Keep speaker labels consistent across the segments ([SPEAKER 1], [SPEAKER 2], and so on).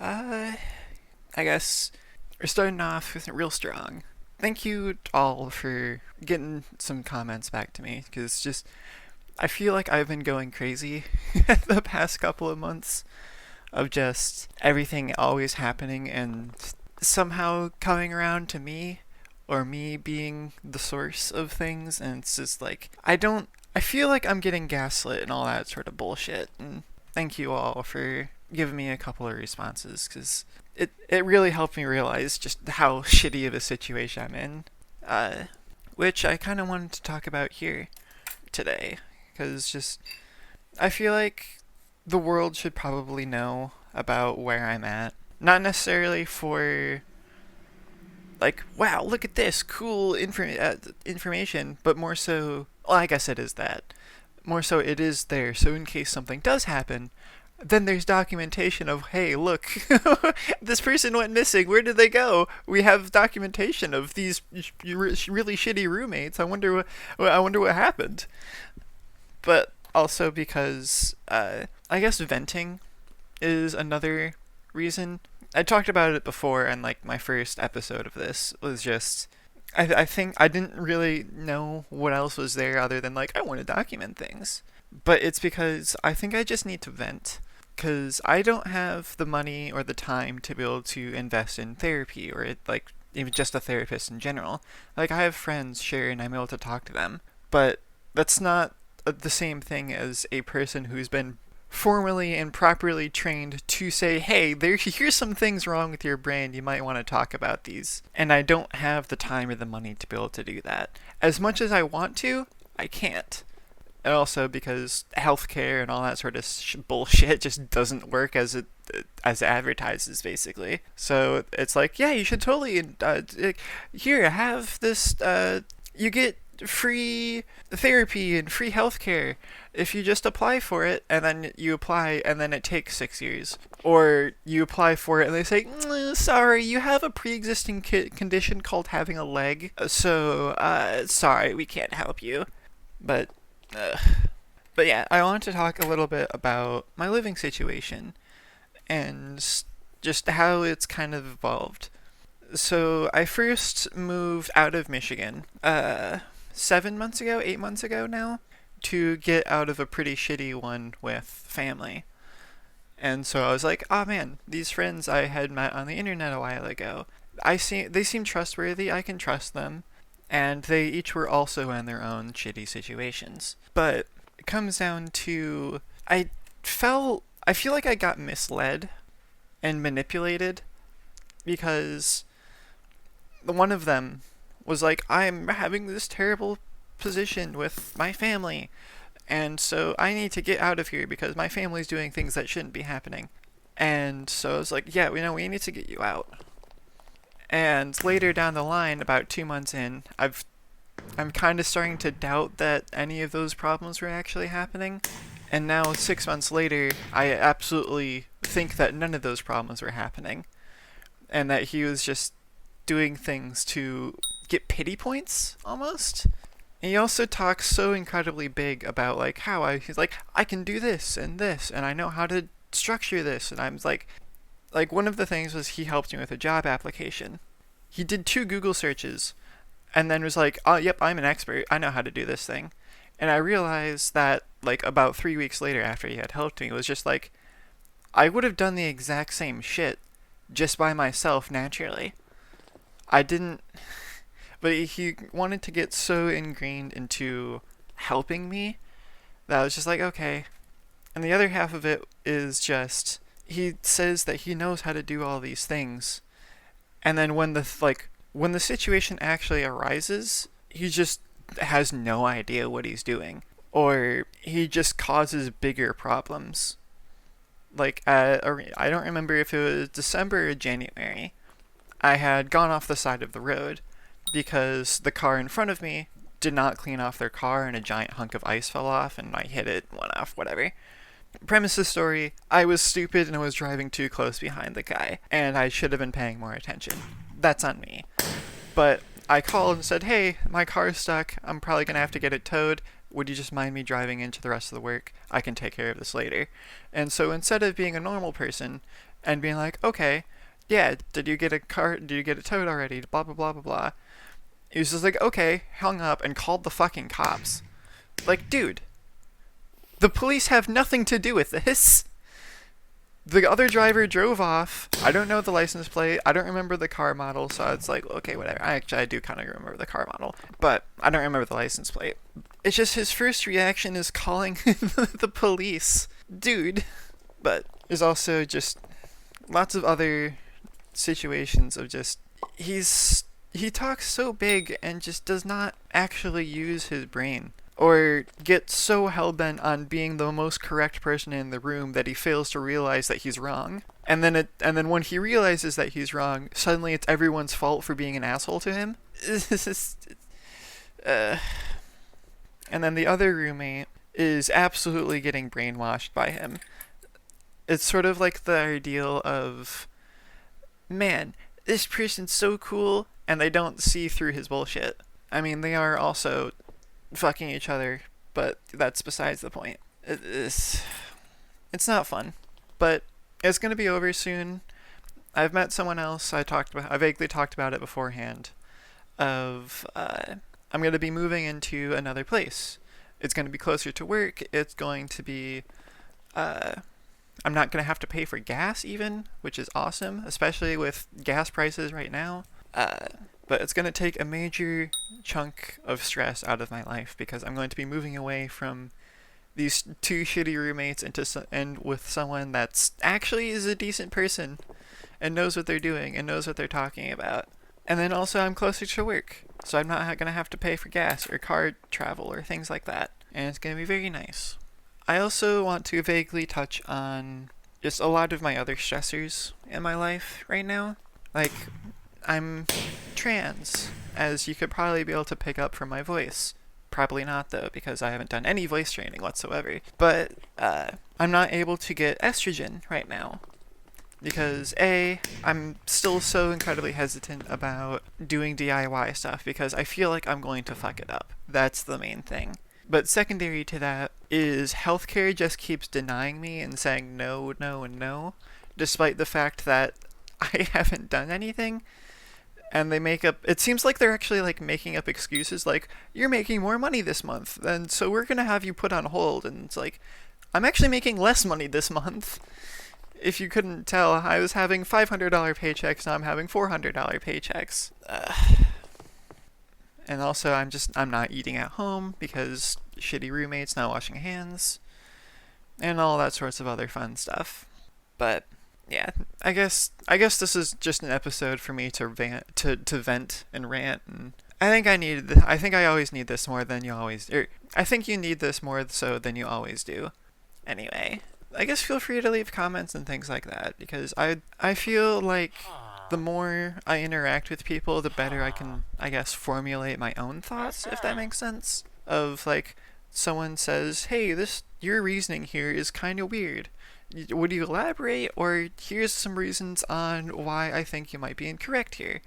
[SPEAKER 1] I guess we're starting off with it real strong. Thank you all for getting some comments back to me, because just I feel like I've been going crazy the past couple of months of just everything always happening and somehow coming around to me, or me being the source of things, and it's just like I feel like I'm getting gaslit and all that sort of bullshit. And thank you all for giving me a couple of responses, because it really helped me realize just how shitty of a situation I'm in, uh, which I kind of wanted to talk about here today, because just I feel like the world should probably know about where I'm at. Not necessarily for like, wow, look at this cool information, but more so, well, I guess it is that. More so, it is there, so in case something does happen, then there's documentation of, hey, look, this person went missing. Where did they go? We have documentation of these really shitty roommates. I wonder what happened. But also because I guess venting is another reason. I talked about it before, and like my first episode of this was just I think I didn't really know what else was there other than like I want to document things. But it's because I think I just need to vent, because I don't have the money or the time to be able to invest in therapy, or like even just a therapist in general. Like I have friends, sure, and I'm able to talk to them, but that's not the same thing as a person who's been formally and properly trained to say, hey, here's some things wrong with your brain, you might want to talk about these. And I don't have the time or the money to be able to do that. As much as I want to, I can't. And also because healthcare and all that sort of bullshit just doesn't work as it advertises, basically. So it's like, yeah, you should totally here, have this. You get free therapy and free healthcare if you just apply for it, and then you apply, and then it takes 6 years. Or you apply for it, and they say, sorry, you have a pre-existing condition called having a leg, so sorry, we can't help you. But uh, but yeah, I want to talk a little bit about my living situation and just how it's kind of evolved. So I first moved out of Michigan 7 months ago, 8 months ago now, to get out of a pretty shitty one with family. And so I was like, oh man, these friends I had met on the internet a while ago, they seem trustworthy, I can trust them. And they each were also in their own shitty situations. But it comes down to I feel like I got misled and manipulated, because one of them was like, I'm having this terrible position with my family, and so I need to get out of here because my family's doing things that shouldn't be happening. And so I was like, yeah, we need to get you out. And later down the line, about 2 months in, I'm kind of starting to doubt that any of those problems were actually happening. And now 6 months later, I absolutely think that none of those problems were happening, and that he was just doing things to get pity points almost. And he also talks so incredibly big about like how he's like, I can do this and I know how to structure this. And I'm like one of the things was he helped me with a job application. He did 2 Google searches and then was like, oh yep, I'm an expert, I know how to do this thing. And I realized that like about 3 weeks later, after he had helped me, it was just like I would have done the exact same shit just by myself naturally. I didn't, but he wanted to get so ingrained into helping me that I was just like, okay. And the other half of it is just, he says that he knows how to do all these things, and then when the situation actually arises, he just has no idea what he's doing, or he just causes bigger problems. Like I don't remember if it was December or January. I had gone off the side of the road because the car in front of me did not clean off their car and a giant hunk of ice fell off and I hit it, went off, whatever. Premise of the story, I was stupid and I was driving too close behind the guy, and I should have been paying more attention. That's on me. But I called and said, hey, my car's stuck, I'm probably going to have to get it towed. Would you just mind me driving into the rest of the work? I can take care of this later. And so instead of being a normal person, and being like, okay, yeah, did you get a car? Did you get it towed already? Blah blah blah blah blah. He was just like, okay, hung up and called the fucking cops. Like, dude, the police have nothing to do with this. The other driver drove off. I don't know the license plate. I don't remember the car model, so it's like, okay, whatever. I do kind of remember the car model, but I don't remember the license plate. It's just his first reaction is calling the police. Dude. But there's also just lots of other situations of just he talks so big and just does not actually use his brain, or get so hell-bent on being the most correct person in the room that he fails to realize that he's wrong. And then when he realizes that he's wrong, suddenly it's everyone's fault for being an asshole to him. And then the other roommate is absolutely getting brainwashed by him. It's sort of like the ideal of, man, this person's so cool, and they don't see through his bullshit. I mean, they are also fucking each other, but that's besides the point. It's not fun, but it's gonna be over soon. I've met someone else. I vaguely talked about it beforehand. I'm gonna be moving into another place. It's gonna be closer to work. It's going to be. I'm not gonna have to pay for gas even, which is awesome, especially with gas prices right now. But it's going to take a major chunk of stress out of my life because I'm going to be moving away from these two shitty roommates and with someone that's actually is a decent person and knows what they're doing and knows what they're talking about. And then also I'm closer to work, so I'm not going to have to pay for gas or car travel or things like that. And it's going to be very nice. I also want to vaguely touch on just a lot of my other stressors in my life right now. Like, I'm trans, as you could probably be able to pick up from my voice. Probably not, though, because I haven't done any voice training whatsoever. But I'm not able to get estrogen right now. Because, A, I'm still so incredibly hesitant about doing DIY stuff because I feel like I'm going to fuck it up. That's the main thing. But secondary to that is healthcare just keeps denying me and saying no, no, and no, despite the fact that I haven't done anything. And it seems like they're actually like making up excuses like, you're making more money this month, and so we're gonna have you put on hold. And it's like, I'm actually making less money this month. If you couldn't tell, I was having $500 paychecks, now I'm having $400 paychecks. And also, I'm not eating at home because shitty roommates, not washing hands, and all that sorts of other fun stuff. But yeah, I guess this is just an episode for me to vent and rant. And I think I think I always need this more than you always. I think you need this more so than you always do. Anyway, I guess feel free to leave comments and things like that because I feel like the more I interact with people, the better I can, I guess, formulate my own thoughts, if that makes sense. Of like, someone says, hey, your reasoning here is kind of weird. Would you elaborate? Or here's some reasons on why I think you might be incorrect here.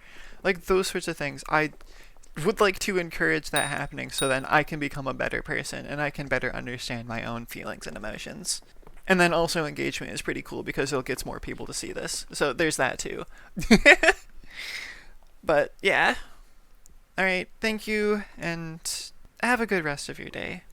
[SPEAKER 1] Like, those sorts of things. I would like to encourage that happening so then I can become a better person and I can better understand my own feelings and emotions. And then also engagement is pretty cool because it'll get more people to see this. So there's that too. But yeah. Alright, thank you, and have a good rest of your day.